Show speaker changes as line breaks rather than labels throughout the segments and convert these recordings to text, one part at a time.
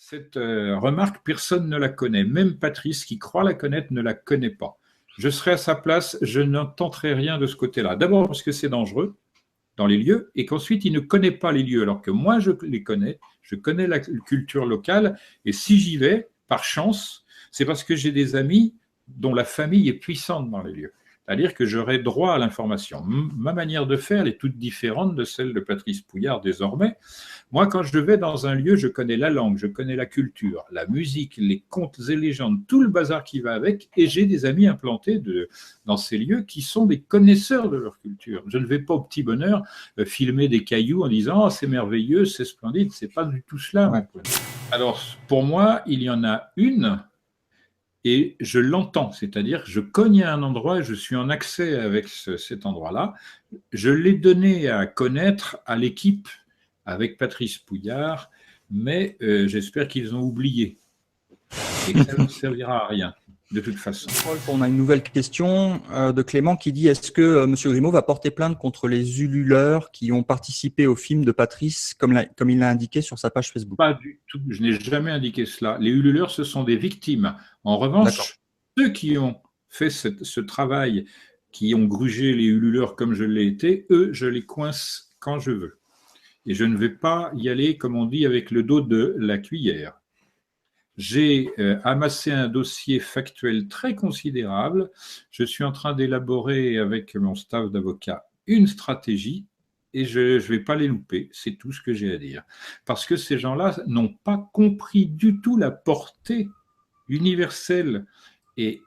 Cette remarque, personne ne la connaît. Même Patrice, qui croit la connaître, ne la connaît pas. Je serai à sa place, je n'entendrai rien de ce côté-là. D'abord parce que c'est dangereux dans les lieux, et qu'ensuite il ne connaît pas les lieux, alors que moi je les connais, je connais la culture locale, et si j'y vais, par chance, c'est parce que j'ai des amis dont la famille est puissante dans les lieux. C'est-à-dire que j'aurai droit à l'information. Ma manière de faire elle est toute différente de celle de Patrice Pouillard désormais. Moi, quand je vais dans un lieu, je connais la langue, je connais la culture, la musique, les contes et légendes, tout le bazar qui va avec, et j'ai des amis implantés dans ces lieux qui sont des connaisseurs de leur culture. Je ne vais pas au petit bonheur filmer des cailloux en disant oh, c'est merveilleux, c'est splendide, c'est pas du tout cela. Ouais. Alors, pour moi, il y en a une et je l'entends, c'est-à-dire je cogne à un endroit et je suis en accès avec cet endroit-là. Je l'ai donné à connaître à l'équipe avec Patrice Pouillard, mais j'espère qu'ils ont oublié et que ça ne servira à rien, de toute façon.
On a une nouvelle question de Clément qui dit est-ce que M. Grimaud va porter plainte contre les ululeurs qui ont participé au film de Patrice, comme il l'a indiqué sur sa page Facebook?
Pas du tout, je n'ai jamais indiqué cela. Les ululeurs, ce sont des victimes. En revanche, ceux qui ont fait ce travail, qui ont grugé les ululeurs comme je l'ai été, eux, je les coince quand je veux. Et je ne vais pas y aller, comme on dit, avec le dos de la cuillère. J'ai amassé un dossier factuel très considérable. Je suis en train d'élaborer avec mon staff d'avocats une stratégie et je ne vais pas les louper. C'est tout ce que j'ai à dire. Parce que ces gens-là n'ont pas compris du tout la portée universelle et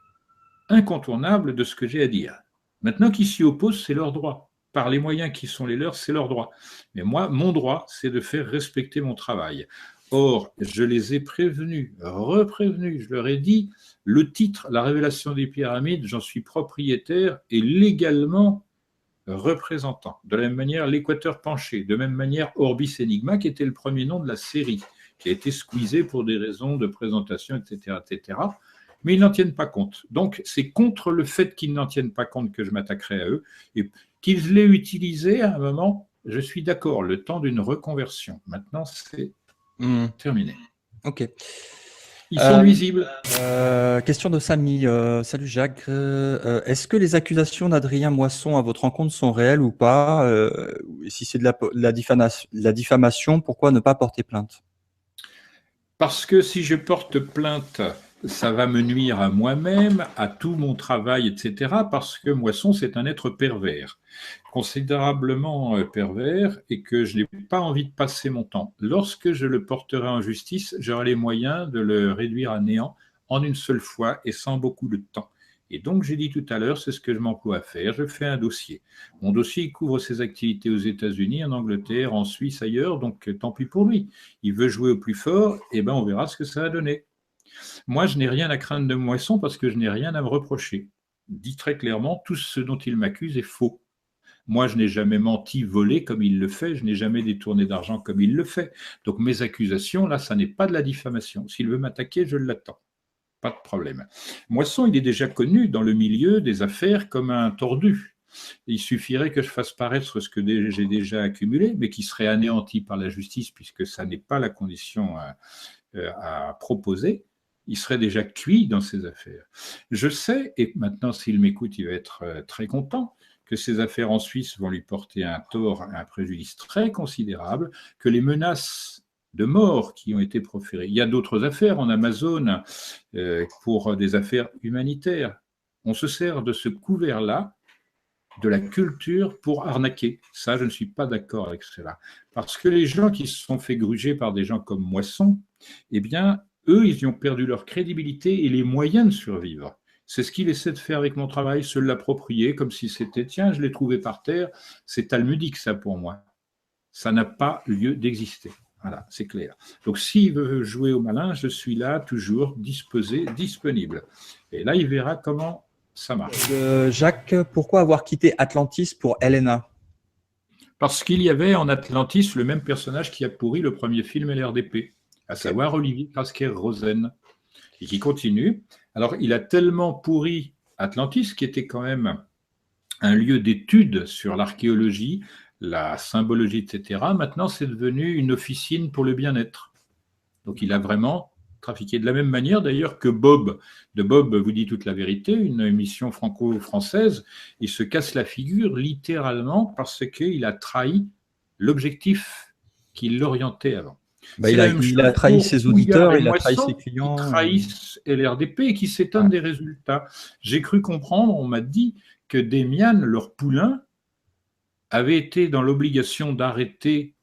incontournable de ce que j'ai à dire. Maintenant qu'ils s'y opposent, c'est leur droit. Par les moyens qui sont les leurs, c'est leur droit. Mais moi, mon droit, c'est de faire respecter mon travail. Or, je les ai prévenus, reprévenus, je leur ai dit, le titre, La révélation des pyramides, j'en suis propriétaire et légalement représentant. De la même manière, l'Équateur penché, de même manière, Orbis Enigma, qui était le premier nom de la série, qui a été squeezé pour des raisons de présentation, etc., etc., mais ils n'en tiennent pas compte. Donc, c'est contre le fait qu'ils n'en tiennent pas compte que je m'attaquerai à eux, et qu'ils l'aient utilisé à un moment, je suis d'accord, le temps d'une reconversion. Maintenant, c'est terminé.
Ok.
Ils sont nuisibles.
Question de Samy. Salut Jacques. Est-ce que les accusations d'Adrien Moisson à votre encontre sont réelles ou pas? Si c'est de la diffamation, pourquoi ne pas porter plainte?
Parce que si je porte plainte, ça va me nuire à moi-même, à tout mon travail, etc. Parce que Moisson, c'est un être pervers, considérablement pervers, et que je n'ai pas envie de passer mon temps. Lorsque je le porterai en justice, j'aurai les moyens de le réduire à néant en une seule fois et sans beaucoup de temps. Et donc, j'ai dit tout à l'heure, c'est ce que je m'emploie à faire. Je fais un dossier. Mon dossier couvre ses activités aux États-Unis, en Angleterre, en Suisse, ailleurs. Donc, tant pis pour lui. Il veut jouer au plus fort, et ben on verra ce que ça va donner. Moi, je n'ai rien à craindre de Moisson parce que je n'ai rien à me reprocher. Dit très clairement, tout ce dont il m'accuse est faux. Moi, je n'ai jamais menti, volé comme il le fait, je n'ai jamais détourné d'argent comme il le fait. Donc mes accusations, là, ça n'est pas de la diffamation. S'il veut m'attaquer, je l'attends. Pas de problème. Moisson, il est déjà connu dans le milieu des affaires comme un tordu. Il suffirait que je fasse paraître ce que j'ai déjà accumulé, mais qui serait anéanti par la justice, puisque ça n'est pas la condition à proposer. Il serait déjà cuit dans ces affaires. Je sais, et maintenant s'il m'écoute, il va être très content, que ces affaires en Suisse vont lui porter un tort, un préjudice très considérable, que les menaces de mort qui ont été proférées. Il y a d'autres affaires en Amazon pour des affaires humanitaires. On se sert de ce couvert-là, de la culture, pour arnaquer. Ça, je ne suis pas d'accord avec cela. Parce que les gens qui se sont fait gruger par des gens comme Moisson, eh bien, eux, ils y ont perdu leur crédibilité et les moyens de survivre. C'est ce qu'il essaie de faire avec mon travail, se l'approprier comme si c'était, tiens, je l'ai trouvé par terre. C'est talmudique, ça, pour moi. Ça n'a pas lieu d'exister. Voilà, c'est clair. Donc, s'il veut jouer au malin, je suis là, toujours disposé, disponible. Et là, il verra comment ça marche.
Jacques, pourquoi avoir quitté Atlantis pour Helena?
Parce qu'il y avait en Atlantis le même personnage qui a pourri le premier film LRDP, à savoir Olivier Krasker-Rosen, et qui continue. Alors, il a tellement pourri Atlantis, qui était quand même un lieu d'étude sur l'archéologie, la symbologie, etc. Maintenant, c'est devenu une officine pour le bien-être. Donc il a vraiment trafiqué de la même manière d'ailleurs que Bob. De Bob vous dit toute la vérité, une émission franco-française, il se casse la figure littéralement parce qu'il a trahi l'objectif qui l'orientait avant.
Bah, il a trahi ses auditeurs, il a trahi ses
qui
clients.
trahissent LRDP et qui s'étonnent des résultats. J'ai cru comprendre, on m'a dit que Demian, leur poulain, avait été dans l'obligation d'arrêter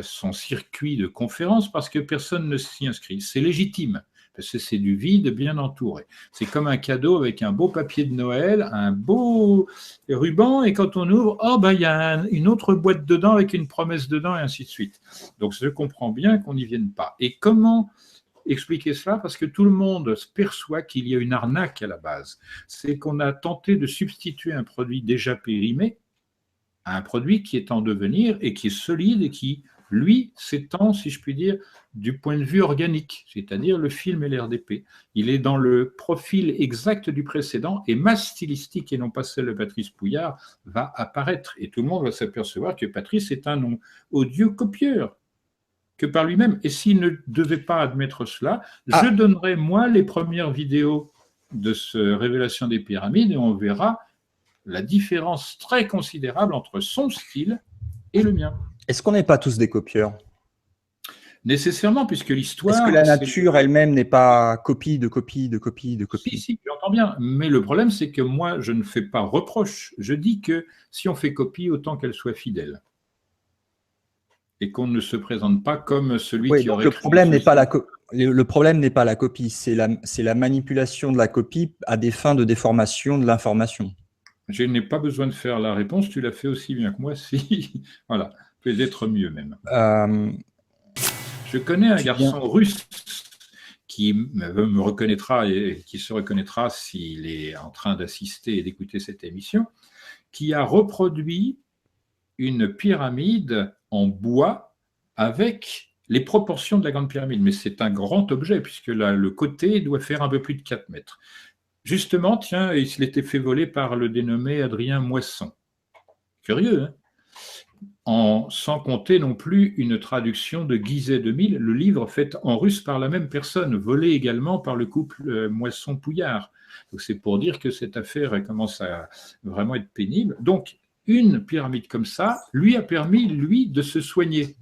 son circuit de conférences parce que personne ne s'y inscrit. C'est légitime, parce que c'est du vide bien entouré. C'est comme un cadeau avec un beau papier de Noël, un beau ruban, et quand on ouvre, oh ben il y a une autre boîte dedans avec une promesse dedans, et ainsi de suite. Donc je comprends bien qu'on n'y vienne pas. Et comment expliquer cela? Parce que tout le monde perçoit qu'il y a une arnaque à la base. C'est qu'on a tenté de substituer un produit déjà périmé à un produit qui est en devenir et qui est solide et qui, lui, s'étend, si je puis dire, du point de vue organique, c'est-à-dire le film et l'RDP. Il est dans le profil exact du précédent et ma stylistique, et non pas celle de Patrice Pouillard, va apparaître. Et tout le monde va s'apercevoir que Patrice est un odieux copieur que par lui-même. Et s'il ne devait pas admettre cela, je donnerai, moi, les premières vidéos de ce Révélation des pyramides et on verra la différence très considérable entre son style et le mien.
Est-ce qu'on n'est pas tous des copieurs?
Nécessairement, puisque l'histoire...
Est-ce que la nature elle-même n'est pas copie de copie de copie de copie?
Si, j'entends bien. Mais le problème, c'est que moi, je ne fais pas reproche. Je dis que si on fait copie, autant qu'elle soit fidèle. Et qu'on ne se présente pas comme celui qui aurait...
Le problème n'est pas la copie, c'est la manipulation de la copie à des fins de déformation de l'information.
Je n'ai pas besoin de faire la réponse, tu l'as fait aussi bien que moi, si. Voilà, peut-être mieux même. Je connais un garçon russe qui me reconnaîtra et qui se reconnaîtra s'il est en train d'assister et d'écouter cette émission, qui a reproduit une pyramide en bois avec les proportions de la grande pyramide. Mais c'est un grand objet, puisque là, le côté doit faire un peu plus de 4 mètres. Justement, tiens, il se l'était fait voler par le dénommé Adrien Moisson. Curieux, hein? Sans compter non plus une traduction de Guizet 2000, le livre fait en russe par la même personne, volé également par le couple Moisson-Pouillard. Donc c'est pour dire que cette affaire commence à vraiment être pénible. Donc, une pyramide comme ça lui a permis, lui, de se soigner.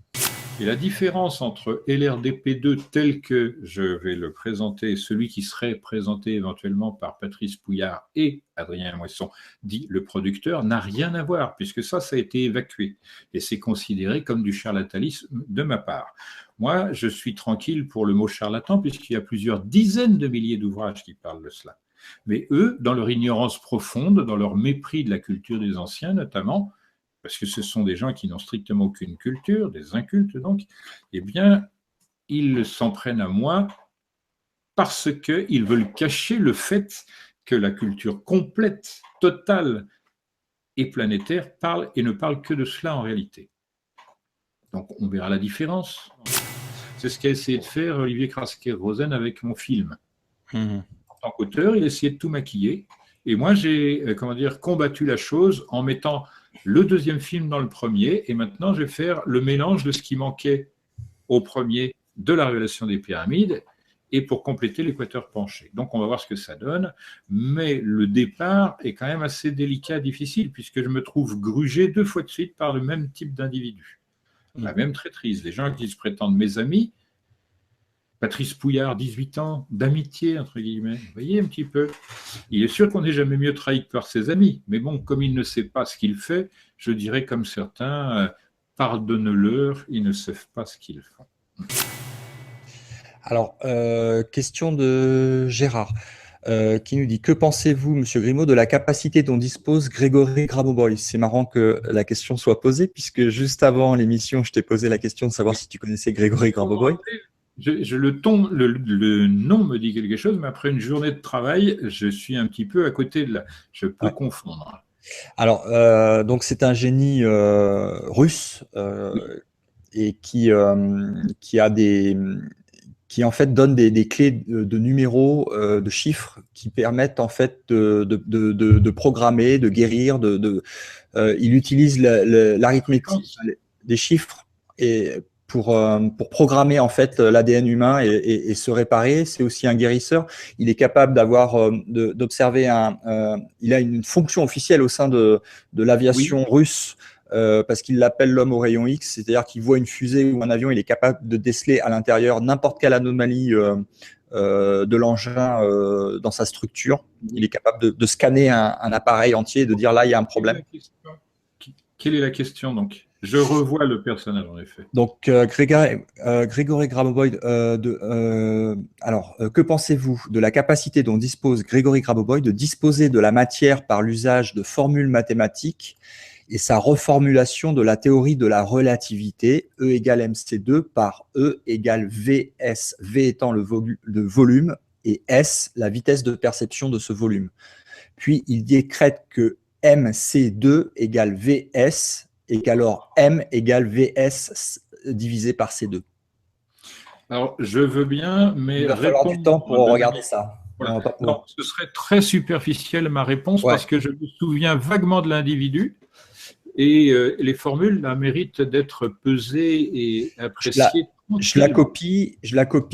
Et la différence entre LRDP2 tel que je vais le présenter, celui qui serait présenté éventuellement par Patrice Pouillard et Adrien Moisson, dit le producteur, n'a rien à voir, puisque ça a été évacué. Et c'est considéré comme du charlatanisme de ma part. Moi, je suis tranquille pour le mot charlatan, puisqu'il y a plusieurs dizaines de milliers d'ouvrages qui parlent de cela. Mais eux, dans leur ignorance profonde, dans leur mépris de la culture des anciens notamment, parce que ce sont des gens qui n'ont strictement aucune culture, des incultes donc, eh bien, ils s'en prennent à moi parce qu'ils veulent cacher le fait que la culture complète, totale et planétaire parle et ne parle que de cela en réalité. Donc, on verra la différence. C'est ce qu'a essayé de faire Olivier Krasker-Rosen avec mon film. En tant qu'auteur, il a essayé de tout maquiller. Et moi, j'ai combattu la chose en mettant le deuxième film dans le premier, et maintenant je vais faire le mélange de ce qui manquait au premier de la Révélation des pyramides, et pour compléter l'équateur penché. Donc on va voir ce que ça donne, mais le départ est quand même assez délicat, difficile, puisque je me trouve grugé 2 fois de suite par le même type d'individu. La même traîtrise, les gens qui se prétendent mes amis, Patrice Pouillard, 18 ans, d'amitié, entre guillemets. Vous voyez un petit peu. Il est sûr qu'on n'est jamais mieux trahi que par ses amis. Mais bon, comme il ne sait pas ce qu'il fait, je dirais comme certains, pardonne-leur, ils ne savent pas ce qu'ils font.
Alors, question de Gérard, qui nous dit « Que pensez-vous, Monsieur Grimaud, de la capacité dont dispose Grégory Grabovoy ?» C'est marrant que la question soit posée, puisque juste avant l'émission, je t'ai posé la question de savoir si tu connaissais Grégory Grabovoy.
Le nom me dit quelque chose, mais après une journée de travail, je suis un petit peu à côté de là. Je peux confondre.
Alors, donc c'est un génie russe et qui en fait donne des clés de numéros, de chiffres qui permettent en fait de programmer, de guérir. Il utilise l'arithmétique des chiffres et pour programmer en fait l'ADN humain et se réparer. C'est aussi un guérisseur. Il est capable d'observer il a une fonction officielle au sein de l'aviation russe. Parce qu'il l'appelle l'homme au rayon X, c'est-à-dire qu'il voit une fusée ou un avion, il est capable de déceler à l'intérieur n'importe quelle anomalie de l'engin dans sa structure. Il est capable de scanner un appareil entier et de dire là, il y a un problème.
Quelle est la question donc? Je revois le personnage en effet.
Donc, Grégory Grabovoy, que pensez-vous de la capacité dont dispose Grégory Grabovoy de disposer de la matière par l'usage de formules mathématiques et sa reformulation de la théorie de la relativité, E égale mc2 par E égale vs, V étant le volume et S la vitesse de perception de ce volume. Puis il décrète que mc2 égale vs et qu'alors m égale vs divisé par c2.
Alors, je veux bien, mais
il va falloir du temps pour regarder ça.
Voilà. Non, ce serait très superficiel ma réponse parce que je me souviens vaguement de l'individu. Et les formules méritent d'être pesées et appréciées.
Je la copie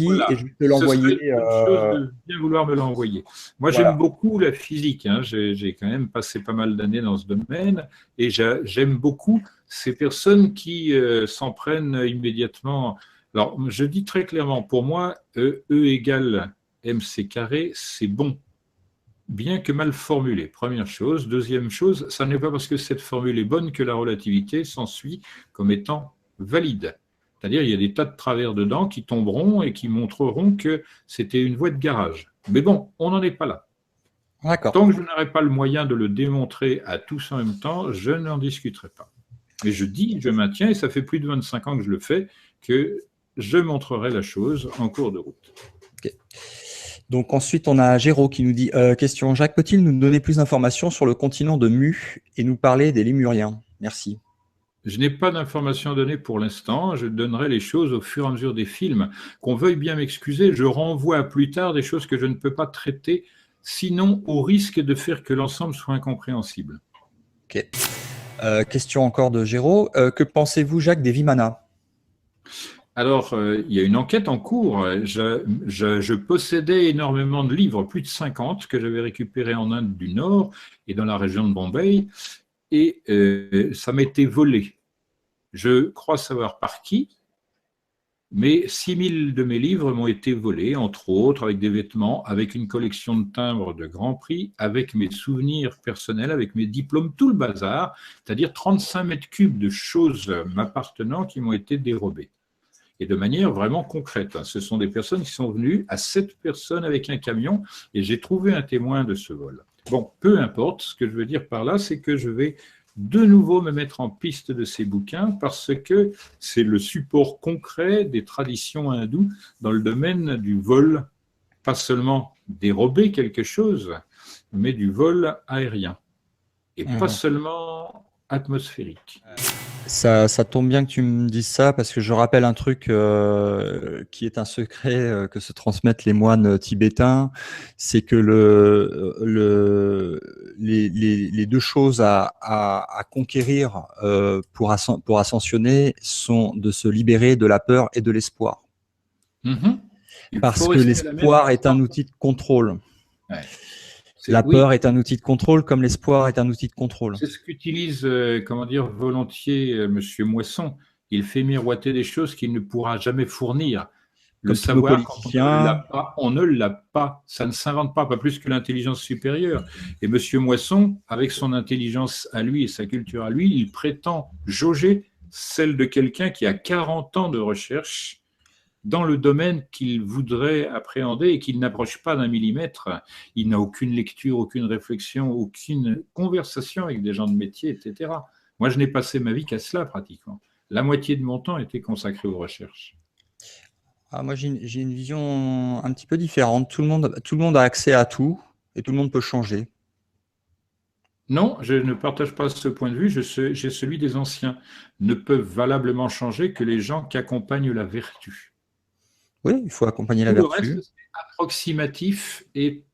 voilà. Et je vais te l'envoyer.
Ce serait une chose de bien vouloir me l'envoyer. Moi, j'aime beaucoup la physique. Hein. J'ai quand même passé pas mal d'années dans ce domaine. Et j'aime beaucoup ces personnes qui s'en prennent immédiatement. Alors, je dis très clairement, pour moi, E égale mc carré, c'est bon. Bien que mal formulée, première chose. Deuxième chose, ça n'est pas parce que cette formule est bonne que la relativité s'ensuit comme étant valide. C'est-à-dire, il y a des tas de travers dedans qui tomberont et qui montreront que c'était une voie de garage. Mais bon, on n'en est pas là. Tant que je n'aurai pas le moyen de le démontrer à tous en même temps, je n'en discuterai pas. Mais je maintiens, et ça fait plus de 25 ans que je le fais, que je montrerai la chose en cours de route.
Okay. Donc ensuite, on a Géraud qui nous dit question, Jacques, peut-il nous donner plus d'informations sur le continent de Mu et nous parler des Lémuriens? Merci.
Je n'ai pas d'informations à donner pour l'instant. Je donnerai les choses au fur et à mesure des films. Qu'on veuille bien m'excuser, je renvoie à plus tard des choses que je ne peux pas traiter, sinon au risque de faire que l'ensemble soit incompréhensible.
Ok. Question encore de Géraud. Que pensez-vous, Jacques, des Vimana?
Alors, il y a une enquête en cours. Je possédais énormément de livres, plus de 50, que j'avais récupérés en Inde du Nord et dans la région de Bombay, et ça m'a été volé. Je crois savoir par qui, mais 6000 de mes livres m'ont été volés, entre autres, avec des vêtements, avec une collection de timbres de grand prix, avec mes souvenirs personnels, avec mes diplômes, tout le bazar, c'est-à-dire 35 mètres cubes de choses m'appartenant qui m'ont été dérobées. Et de manière vraiment concrète. Ce sont des personnes qui sont venues, à 7 personnes avec un camion, et j'ai trouvé un témoin de ce vol. Bon, peu importe, ce que je veux dire par là, c'est que je vais de nouveau me mettre en piste de ces bouquins parce que c'est le support concret des traditions hindoues dans le domaine du vol, pas seulement dérober quelque chose, mais du vol aérien. Et pas seulement atmosphérique.
Ça tombe bien que tu me dises ça parce que je rappelle un truc qui est un secret que se transmettent les moines tibétains, c'est que les deux choses à conquérir pour ascensionner sont de se libérer de la peur et de l'espoir. Parce que l'espoir est un outil de contrôle. Ouais. La peur est un outil de contrôle comme l'espoir est un outil de contrôle.
C'est ce qu'utilise, volontiers M. Moisson. Il fait miroiter des choses qu'il ne pourra jamais fournir. Le savoir, quand on ne l'a pas. Ça ne s'invente pas plus que l'intelligence supérieure. Et M. Moisson, avec son intelligence à lui et sa culture à lui, il prétend jauger celle de quelqu'un qui a 40 ans de recherche dans le domaine qu'il voudrait appréhender et qu'il n'approche pas d'un millimètre. Il n'a aucune lecture, aucune réflexion, aucune conversation avec des gens de métier, etc. Moi, je n'ai passé ma vie qu'à cela, pratiquement. La moitié de mon temps était consacré aux recherches.
Moi, j'ai une vision un petit peu différente. Tout le monde a accès à tout et tout le monde peut changer.
Non, je ne partage pas ce point de vue. J'ai celui des anciens. Ne peuvent valablement changer que les gens qui accompagnent la vertu.
Oui, il faut accompagner la vertu.
Le reste, c'est approximatif et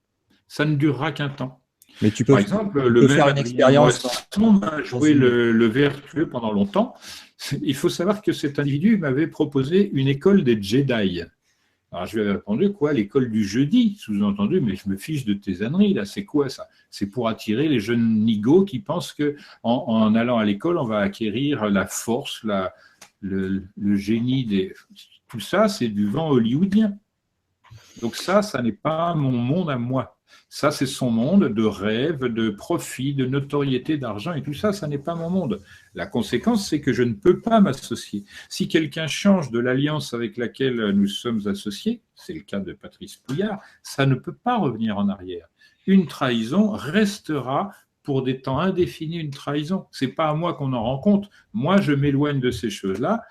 ça ne durera qu'un temps.
Mais tu peux,
par exemple, le
faire une expérience.
On a joué le vertueux pendant longtemps Il faut savoir que cet individu m'avait proposé une école des Jedi. Alors je lui avais répondu, quoi, l'école du jeudi, sous-entendu, mais je me fiche de tes âneries, là, c'est quoi ça? C'est pour attirer les jeunes nigauds qui pensent qu'en allant à l'école, on va acquérir la force, le génie des... Tout ça, c'est du vent hollywoodien. Donc ça n'est pas mon monde à moi. Ça, c'est son monde de rêve, de profit, de notoriété, d'argent, et tout ça, ça n'est pas mon monde. La conséquence, c'est que je ne peux pas m'associer. Si quelqu'un change de l'alliance avec laquelle nous sommes associés, c'est le cas de Patrice Pouillard, ça ne peut pas revenir en arrière. Une trahison restera pour des temps indéfinis une trahison. Ce n'est pas à moi qu'on en rend compte. Moi, je m'éloigne de ces choses-là.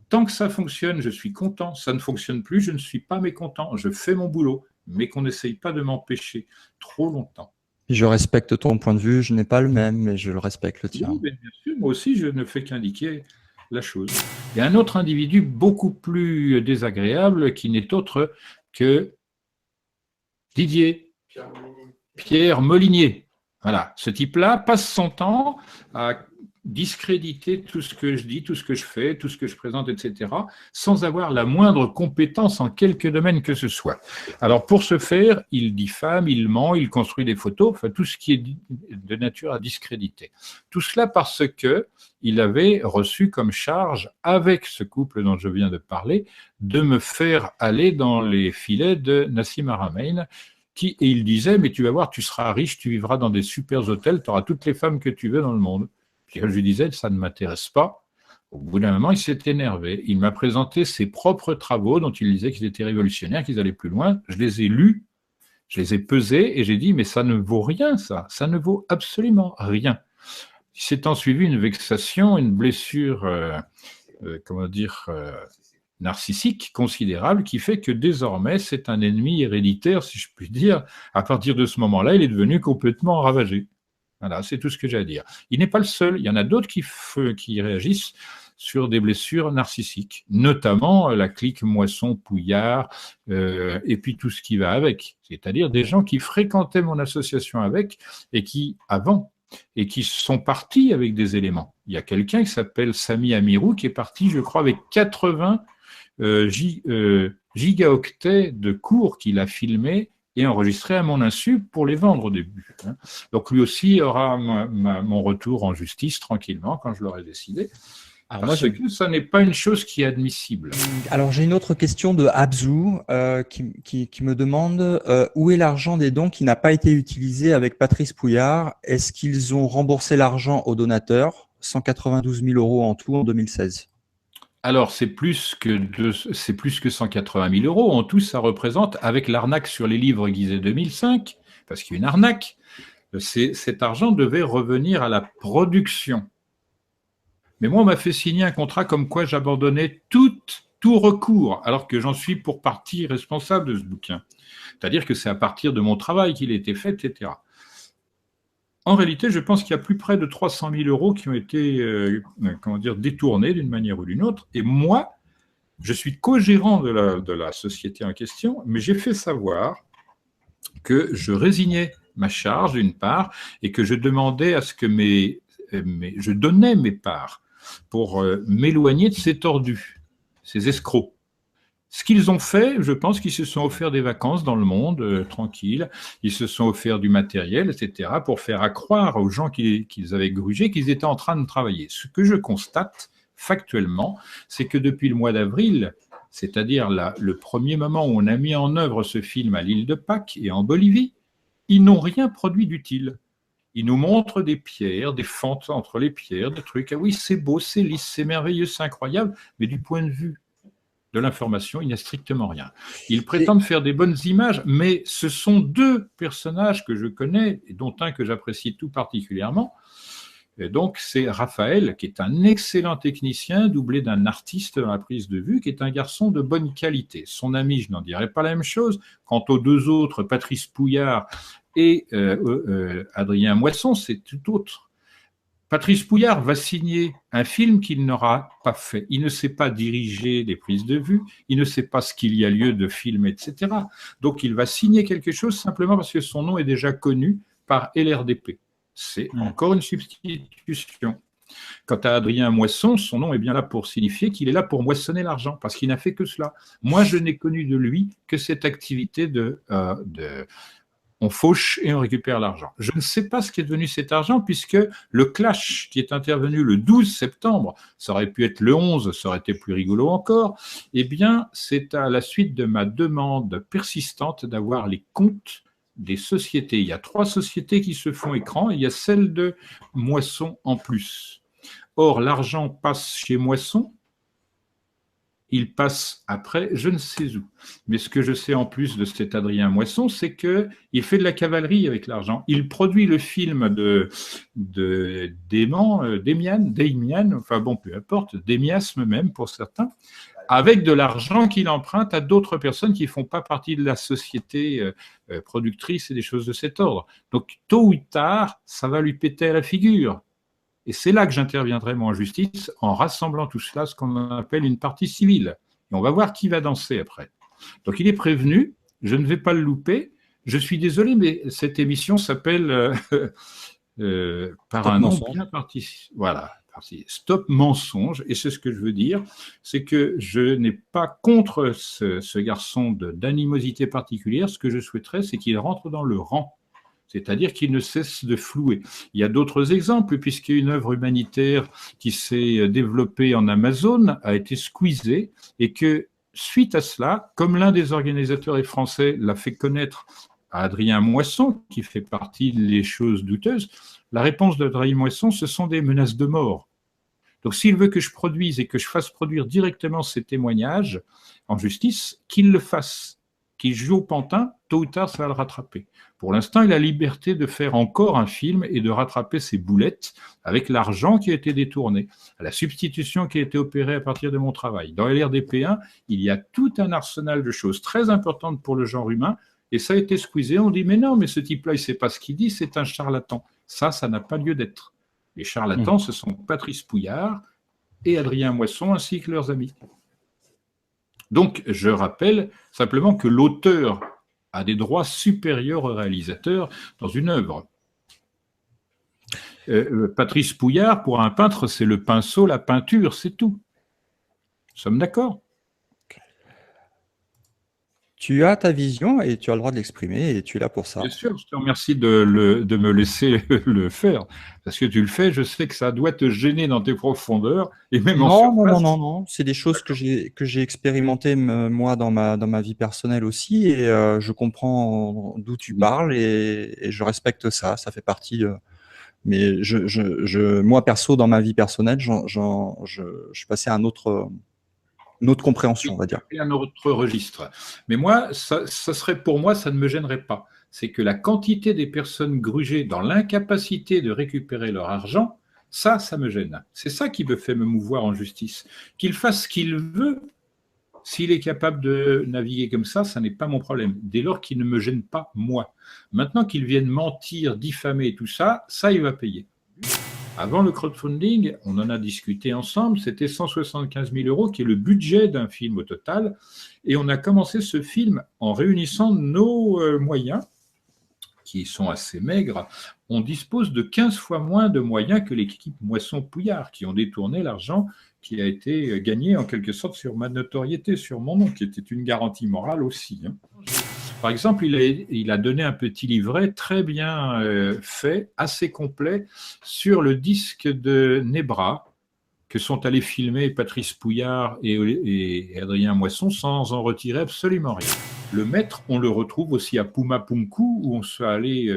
Tant que ça fonctionne, je suis content. Ça ne fonctionne plus, je ne suis pas mécontent. Je fais mon boulot, mais qu'on n'essaye pas de m'empêcher trop longtemps.
Je respecte ton point de vue, je n'ai pas le même, mais je le respecte le tien.
Oui, bien sûr, moi aussi, je ne fais qu'indiquer la chose. Il y a un autre individu beaucoup plus désagréable qui n'est autre que Pierre Molinier. Voilà, ce type-là passe son temps à discréditer tout ce que je dis, tout ce que je fais, tout ce que je présente, etc., sans avoir la moindre compétence en quelque domaine que ce soit. Alors, pour ce faire, il diffame, il ment, il construit des photos, enfin, tout ce qui est de nature à discréditer. Tout cela parce que il avait reçu comme charge, avec ce couple dont je viens de parler, de me faire aller dans les filets de Nassim Haramein, et il disait, mais tu vas voir, tu seras riche, tu vivras dans des super hôtels, tu auras toutes les femmes que tu veux dans le monde. Puis je lui disais, ça ne m'intéresse pas. Au bout d'un moment, il s'est énervé. Il m'a présenté ses propres travaux dont il disait qu'ils étaient révolutionnaires, qu'ils allaient plus loin. Je les ai lus, je les ai pesés et j'ai dit, mais ça ne vaut rien, ça ne vaut absolument rien. Il s'est ensuivi une vexation, une blessure, narcissique considérable qui fait que désormais, c'est un ennemi héréditaire, si je puis dire. À partir de ce moment-là, il est devenu complètement ravagé. Voilà, c'est tout ce que j'ai à dire. Il n'est pas le seul. Il y en a d'autres qui réagissent sur des blessures narcissiques, notamment la clique Moisson-Pouillard, et puis tout ce qui va avec. C'est-à-dire des gens qui fréquentaient mon association avec et qui, avant, et qui sont partis avec des éléments. Il y a quelqu'un qui s'appelle Sami Amirou qui est parti, je crois, avec 80 gigaoctets de cours qu'il a filmés et enregistré à mon insu pour les vendre au début. Donc lui aussi aura mon retour en justice tranquillement quand je l'aurai décidé. Alors parce que ça n'est pas une chose qui est admissible.
Alors j'ai une autre question de Abzou qui me demande où est l'argent des dons qui n'a pas été utilisé avec Patrice Pouillard? Est-ce qu'ils ont remboursé l'argent aux donateurs? 192 000 € en tout en 2016.
Alors, c'est plus que 180 000 €. En tout, ça représente, avec l'arnaque sur les livres Guizet 2005, parce qu'il y a une arnaque, cet argent devait revenir à la production. Mais moi, on m'a fait signer un contrat comme quoi j'abandonnais tout recours, alors que j'en suis pour partie responsable de ce bouquin. C'est-à-dire que c'est à partir de mon travail qu'il a été fait, etc. En réalité, je pense qu'il y a plus près de 300 000 € qui ont été détournés d'une manière ou d'une autre. Et moi, je suis co-gérant de la société en question, mais j'ai fait savoir que je résignais ma charge d'une part et que je demandais à ce que je donnais mes parts pour m'éloigner de ces tordus, ces escrocs. Ce qu'ils ont fait, je pense qu'ils se sont offerts des vacances dans le monde, tranquilles. Ils se sont offerts du matériel, etc., pour faire accroire aux gens qu'ils avaient grugés qu'ils étaient en train de travailler. Ce que je constate factuellement, c'est que depuis le mois d'avril, c'est-à-dire le premier moment où on a mis en œuvre ce film à l'île de Pâques et en Bolivie, ils n'ont rien produit d'utile. Ils nous montrent des pierres, des fentes entre les pierres, des trucs. Ah oui, c'est beau, c'est lisse, c'est merveilleux, c'est incroyable, mais du point de vue de l'information, il n'y a strictement rien. Ils prétendent faire des bonnes images, mais ce sont deux personnages que je connais, et dont un que j'apprécie tout particulièrement. Et donc, c'est Raphaël, qui est un excellent technicien, doublé d'un artiste dans la prise de vue, qui est un garçon de bonne qualité. Son ami, je n'en dirais pas la même chose. Quant aux deux autres, Patrice Pouillard et Adrien Moisson, c'est tout autre. Patrice Pouillard va signer un film qu'il n'aura pas fait. Il ne sait pas diriger des prises de vue, il ne sait pas ce qu'il y a lieu de filmer, etc. Donc il va signer quelque chose simplement parce que son nom est déjà connu par LRDP. C'est encore une substitution. Quant à Adrien Moisson, son nom est bien là pour signifier qu'il est là pour moissonner l'argent, parce qu'il n'a fait que cela. Moi, je n'ai connu de lui que cette activité on fauche et on récupère l'argent. Je ne sais pas ce qui est devenu cet argent, puisque le clash qui est intervenu le 12 septembre, ça aurait pu être le 11, ça aurait été plus rigolo encore, eh bien, c'est à la suite de ma demande persistante d'avoir les comptes des sociétés. Il y a 3 sociétés qui se font écran, et il y a celle de Moisson en plus. Or, l'argent passe chez Moisson, il passe après, je ne sais où. Mais ce que je sais en plus de cet Adrien Moisson, c'est qu'il fait de la cavalerie avec l'argent. Il produit le film de Damian, enfin bon, peu importe, Démiasme même pour certains, avec de l'argent qu'il emprunte à d'autres personnes qui ne font pas partie de la société productrice et des choses de cet ordre. Donc, tôt ou tard, ça va lui péter à la figure. Et c'est là que j'interviendrai, moi, en justice, en rassemblant tout cela, ce qu'on appelle une partie civile. Et on va voir qui va danser après. Donc, il est prévenu, je ne vais pas le louper. Je suis désolé, mais cette émission s'appelle par un nom bien parti. Voilà, Stop Mensonge. Et c'est ce que je veux dire, c'est que je n'ai pas contre ce garçon d'animosité particulière. Ce que je souhaiterais, c'est qu'il rentre dans le rang. C'est-à-dire qu'il ne cesse de flouer. Il y a d'autres exemples, puisqu'une œuvre humanitaire qui s'est développée en Amazon a été squeezée et que, suite à cela, comme l'un des organisateurs est français l'a fait connaître à Adrien Moisson, qui fait partie des choses douteuses, la réponse d'Adrien Moisson, ce sont des menaces de mort. Donc s'il veut que je produise et que je fasse produire directement ces témoignages en justice, qu'il le fasse. Qu'il joue au pantin, tôt ou tard, ça va le rattraper. Pour l'instant, il a la liberté de faire encore un film et de rattraper ses boulettes avec l'argent qui a été détourné, la substitution qui a été opérée à partir de mon travail. Dans LRDP1, il y a tout un arsenal de choses très importantes pour le genre humain, et ça a été squeezé. On dit, mais non, mais ce type-là, il ne sait pas ce qu'il dit, c'est un charlatan. Ça n'a pas lieu d'être. Les charlatans, ce sont Patrice Pouillard et Adrien Moisson, ainsi que leurs amis. Donc, je rappelle simplement que l'auteur a des droits supérieurs au réalisateur dans une œuvre. Patrice Pouillard, pour un peintre, c'est le pinceau, la peinture, c'est tout. Nous sommes d'accord?
Tu as ta vision et tu as le droit de l'exprimer et tu es là pour ça.
Bien sûr, je te remercie de me laisser le faire. Parce que tu le fais, je sais que ça doit te gêner dans tes profondeurs et même en surface.
Non. C'est des choses que j'ai expérimentées moi dans ma vie personnelle aussi et je comprends d'où tu parles et je respecte ça. Ça fait partie. Mais moi perso dans ma vie personnelle, je suis passé à une autre compréhension, on va dire.
Et un autre registre. Mais moi, ça serait pour moi, ça ne me gênerait pas. C'est que la quantité des personnes grugées dans l'incapacité de récupérer leur argent, ça me gêne. C'est ça qui me fait me mouvoir en justice. Qu'il fasse ce qu'il veut, s'il est capable de naviguer comme ça n'est pas mon problème. Dès lors qu'il ne me gêne pas, moi. Maintenant qu'il vienne mentir, diffamer, tout ça, il va payer. Avant le crowdfunding, on en a discuté ensemble, c'était 175 000 euros qui est le budget d'un film au total. Et on a commencé ce film en réunissant nos moyens, qui sont assez maigres. On dispose de 15 fois moins de moyens que l'équipe Moisson-Pouillard, qui ont détourné l'argent qui a été gagné en quelque sorte sur ma notoriété, sur mon nom, qui était une garantie morale aussi. Par exemple, il a donné un petit livret très bien fait, assez complet, sur le disque de Nebra, que sont allés filmer Patrice Pouillard et Adrien Moisson sans en retirer absolument rien. Le maître, on le retrouve aussi à Pumapunku, où on soit allé,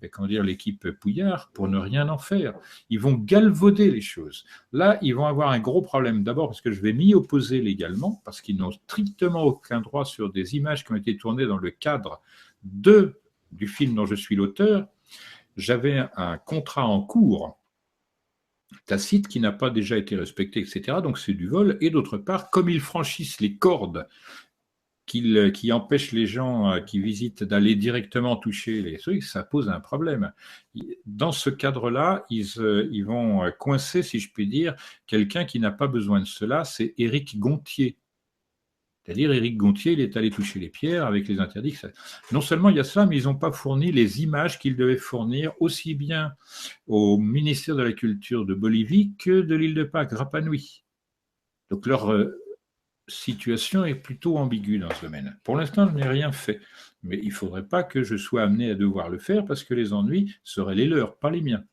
l'équipe Pouillard, pour ne rien en faire. Ils vont galvauder les choses. Là, ils vont avoir un gros problème. D'abord parce que je vais m'y opposer légalement, parce qu'ils n'ont strictement aucun droit sur des images qui ont été tournées dans le cadre du film dont je suis l'auteur. J'avais un contrat en cours tacite qui n'a pas déjà été respecté, etc. Donc c'est du vol. Et d'autre part, comme ils franchissent les cordes qui empêchent les gens qui visitent d'aller directement toucher les trucs, ça pose un problème. Dans ce cadre-là, ils vont coincer, si je puis dire, quelqu'un qui n'a pas besoin de cela, c'est Éric Gontier. C'est-à-dire, Éric Gontier, il est allé toucher les pierres avec les interdits. Non seulement il y a ça, mais ils n'ont pas fourni les images qu'ils devaient fournir aussi bien au ministère de la Culture de Bolivie que de l'île de Pâques, Rapa Nui. Donc leur situation est plutôt ambiguë dans ce domaine. Pour l'instant, je n'ai rien fait. Mais il ne faudrait pas que je sois amené à devoir le faire parce que les ennuis seraient les leurs, pas les miens.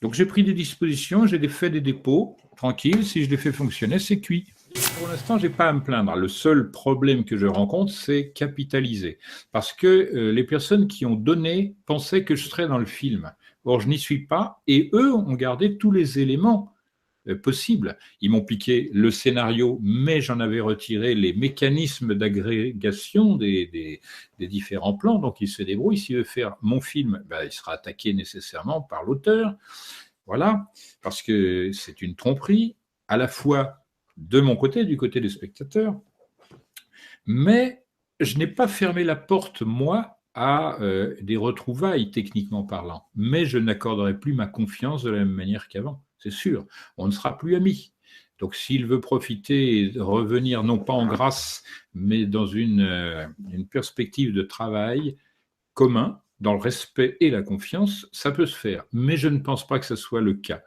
Donc j'ai pris des dispositions, j'ai fait des dépôts, tranquille, si je les fais fonctionner, c'est cuit. Pour l'instant, je n'ai pas à me plaindre. Le seul problème que je rencontre, c'est capitaliser. Parce que les personnes qui ont donné pensaient que je serais dans le film. Or, je n'y suis pas, et eux ont gardé tous les éléments possibles. Ils m'ont piqué le scénario, mais j'en avais retiré les mécanismes d'agrégation des différents plans, donc ils se débrouillent. S'il veut faire mon film, ben, il sera attaqué nécessairement par l'auteur. Voilà, parce que c'est une tromperie, à la fois de mon côté, du côté des spectateurs, mais je n'ai pas fermé la porte, moi, à des retrouvailles, techniquement parlant. Mais je n'accorderai plus ma confiance de la même manière qu'avant, c'est sûr. On ne sera plus amis. Donc, s'il veut profiter et revenir, non pas en grâce, mais dans une perspective de travail commun, dans le respect et la confiance, ça peut se faire. Mais je ne pense pas que ce soit le cas.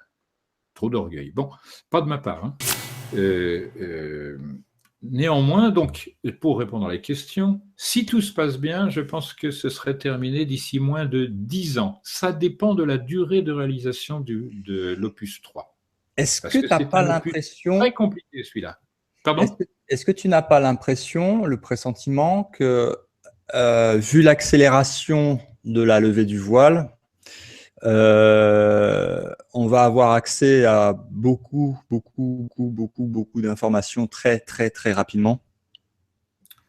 Trop d'orgueil. Bon, pas de ma part, hein. Néanmoins, donc, pour répondre à la question, si tout se passe bien, je pense que ce serait terminé d'ici moins de 10 ans. Ça dépend de la durée de réalisation de l'opus 3.
Est-ce
Parce
que
que
tu n'as
c'est
pas
un opus très
l'impression,
compliqué, celui-là. Pardon ?
est-ce que tu n'as pas l'impression, le pressentiment que, vu l'accélération de la levée du voile, on va avoir accès à beaucoup d'informations très, très, très rapidement?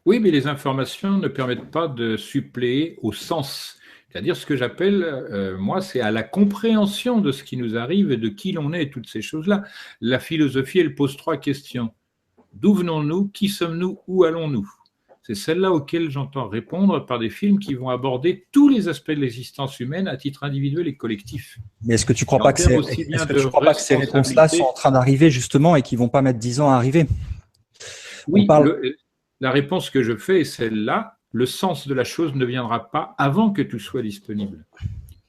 Oui, mais les informations ne permettent pas de suppléer au sens. C'est-à-dire ce que j'appelle, moi, c'est à la compréhension de ce qui nous arrive et de qui l'on est et toutes ces choses-là. La philosophie, elle pose 3 questions. D'où venons-nous? Qui sommes-nous? Où allons-nous? C'est celle-là auxquelles j'entends répondre par des films qui vont aborder tous les aspects de l'existence humaine à titre individuel et collectif.
Mais est-ce que tu ne crois
Et en
pas que
termes aussi bien de
ces réponses-là sont en train d'arriver justement et qui ne vont pas mettre 10 ans à arriver?
Oui, la réponse que je fais est celle-là. Le sens de la chose ne viendra pas avant que tout soit disponible.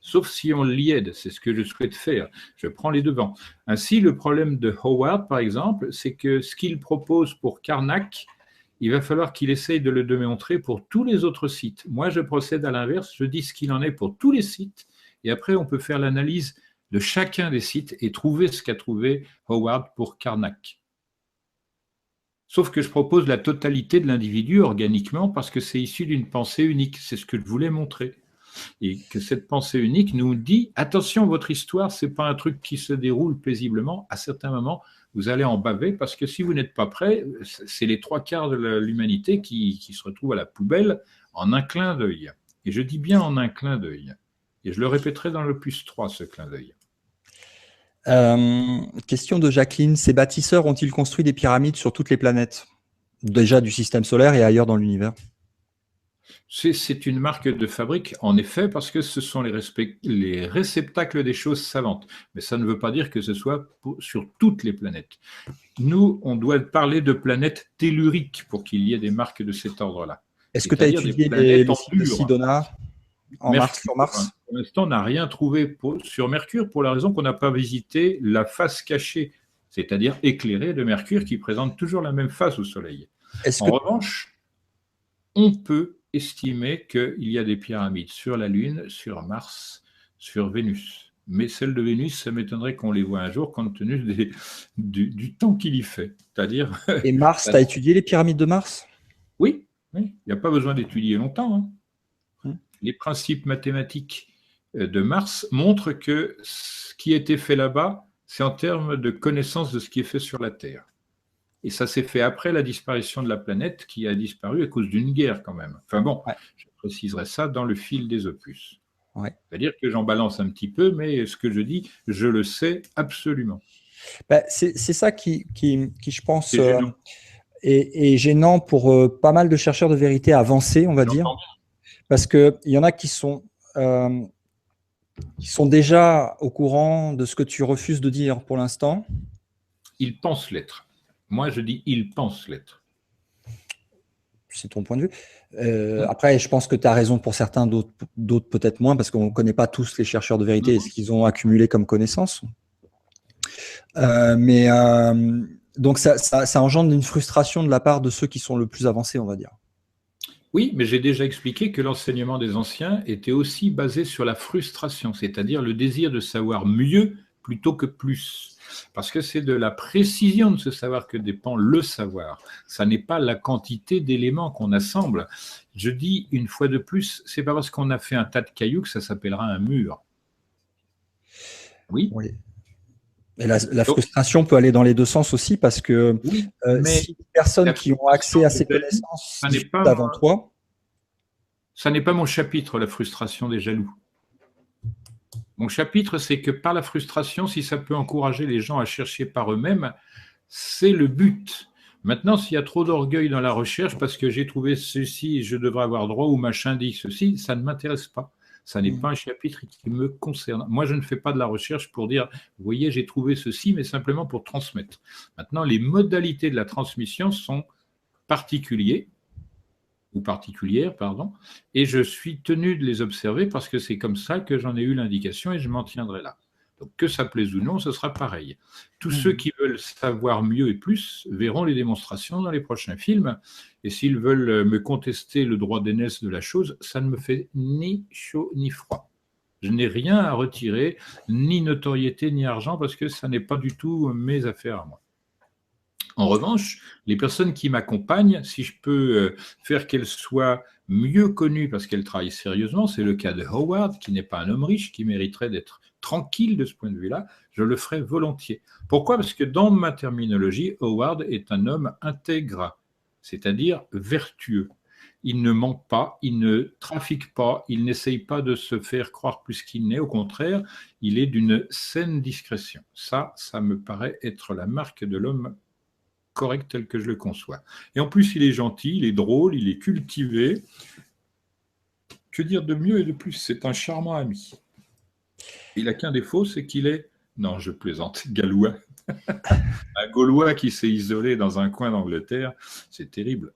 Sauf si on l'y aide, c'est ce que je souhaite faire. Je prends les devants. Ainsi, le problème de Howard, par exemple, c'est que ce qu'il propose pour Karnak, il va falloir qu'il essaye de le démontrer pour tous les autres sites. Moi, je procède à l'inverse, je dis ce qu'il en est pour tous les sites, et après, on peut faire l'analyse de chacun des sites et trouver ce qu'a trouvé Howard pour Karnak. Sauf que je propose la totalité de l'individu organiquement parce que c'est issu d'une pensée unique. C'est ce que je voulais montrer. Et que cette pensée unique nous dit, attention, votre histoire, ce n'est pas un truc qui se déroule paisiblement. À certains moments, vous allez en baver parce que si vous n'êtes pas prêt, c'est les 3/4 de l'humanité qui se retrouvent à la poubelle en un clin d'œil. Et je dis bien en un clin d'œil. Et je le répéterai dans l'opus 3, ce clin d'œil.
Question de Jacqueline. Ces bâtisseurs ont-ils construit des pyramides sur toutes les planètes, déjà du système solaire et ailleurs dans l'univers?
C'est une marque de fabrique, en effet, parce que ce sont les réceptacles des choses savantes. Mais ça ne veut pas dire que ce soit sur toutes les planètes. Nous, on doit parler de planètes telluriques pour qu'il y ait des marques de cet ordre-là.
Est-ce que tu as étudié les sites de Sidona en Mars, sur Mars?
Pour l'instant, on n'a rien trouvé sur Mercure pour la raison qu'on n'a pas visité la face cachée, c'est-à-dire éclairée de Mercure qui présente toujours la même face au Soleil. En revanche, on peut estimer qu'il y a des pyramides sur la Lune, sur Mars, sur Vénus. Mais celles de Vénus, ça m'étonnerait qu'on les voit un jour compte tenu du temps qu'il y fait. C'est-à-dire.
Et Mars, tu as étudié les pyramides de Mars?
Oui, il n'y a pas besoin d'étudier longtemps. Les principes mathématiques de Mars montrent que ce qui a été fait là-bas, c'est en termes de connaissance de ce qui est fait sur la Terre. Et ça s'est fait après la disparition de la planète qui a disparu à cause d'une guerre quand même. Enfin bon, je préciserai ça dans le fil des opus. C'est-à-dire que j'en balance un petit peu, mais ce que je dis, je le sais absolument.
C'est ça qui, je pense, est gênant pour pas mal de chercheurs de vérité avancés, on va dire. Parce qu'il y en a qui sont déjà au courant de ce que tu refuses de dire pour l'instant.
Ils pensent l'être. Moi, je dis ils pensent l'être.
c'est ton point de vue. Après, je pense que tu as raison pour certains, d'autres peut-être moins, parce qu'on ne connaît pas tous les chercheurs de vérité et ce qu'ils ont accumulé comme connaissances. Donc, ça engendre une frustration de la part de ceux qui sont le plus avancés, on va dire.
Oui, mais j'ai déjà expliqué que l'enseignement des anciens était aussi basé sur la frustration, c'est-à-dire le désir de savoir mieux plutôt que plus. Parce que c'est de la précision de ce savoir que dépend le savoir. Ça n'est pas la quantité d'éléments qu'on assemble. Je dis une fois de plus, c'est pas parce qu'on a fait un tas de cailloux que ça s'appellera un mur. Oui.
Oui. Et la frustration peut aller dans les deux sens aussi, parce que
oui,
si les personnes qui ont accès à ces connaissances avant toi.
Ça n'est pas mon chapitre, la frustration des jaloux. Mon chapitre, c'est que par la frustration, si ça peut encourager les gens à chercher par eux-mêmes, c'est le but. Maintenant, s'il y a trop d'orgueil dans la recherche parce que j'ai trouvé ceci et je devrais avoir droit ou machin dit ceci, ça ne m'intéresse pas. Ça n'est pas un chapitre qui me concerne. Moi, je ne fais pas de la recherche pour dire, vous voyez, j'ai trouvé ceci, mais simplement pour transmettre. Maintenant, les modalités de la transmission sont particulières, et je suis tenu de les observer parce que c'est comme ça que j'en ai eu l'indication et je m'en tiendrai là. Donc, que ça plaise ou non, ce sera pareil. Tous ceux qui veulent savoir mieux et plus verront les démonstrations dans les prochains films, et s'ils veulent me contester le droit d'aînesse de la chose, ça ne me fait ni chaud ni froid. Je n'ai rien à retirer, ni notoriété, ni argent, parce que ça n'est pas du tout mes affaires à moi. En revanche, les personnes qui m'accompagnent, si je peux faire qu'elles soient mieux connues parce qu'elles travaillent sérieusement, c'est le cas de Howard, qui n'est pas un homme riche, qui mériterait d'être tranquille de ce point de vue-là, je le ferai volontiers. Pourquoi ? Parce que dans ma terminologie, Howard est un homme intègre, c'est-à-dire vertueux. Il ne ment pas, il ne trafique pas, il n'essaye pas de se faire croire plus qu'il n'est. Au contraire, il est d'une saine discrétion. Ça me paraît être la marque de l'homme correct tel que je le conçois. Et en plus, il est gentil, il est drôle, il est cultivé. Que dire de mieux et de plus ? C'est un charmant ami. Il n'a qu'un défaut, c'est qu'il est, non, je plaisante, gallois. Un Gaulois qui s'est isolé dans un coin d'Angleterre, c'est terrible.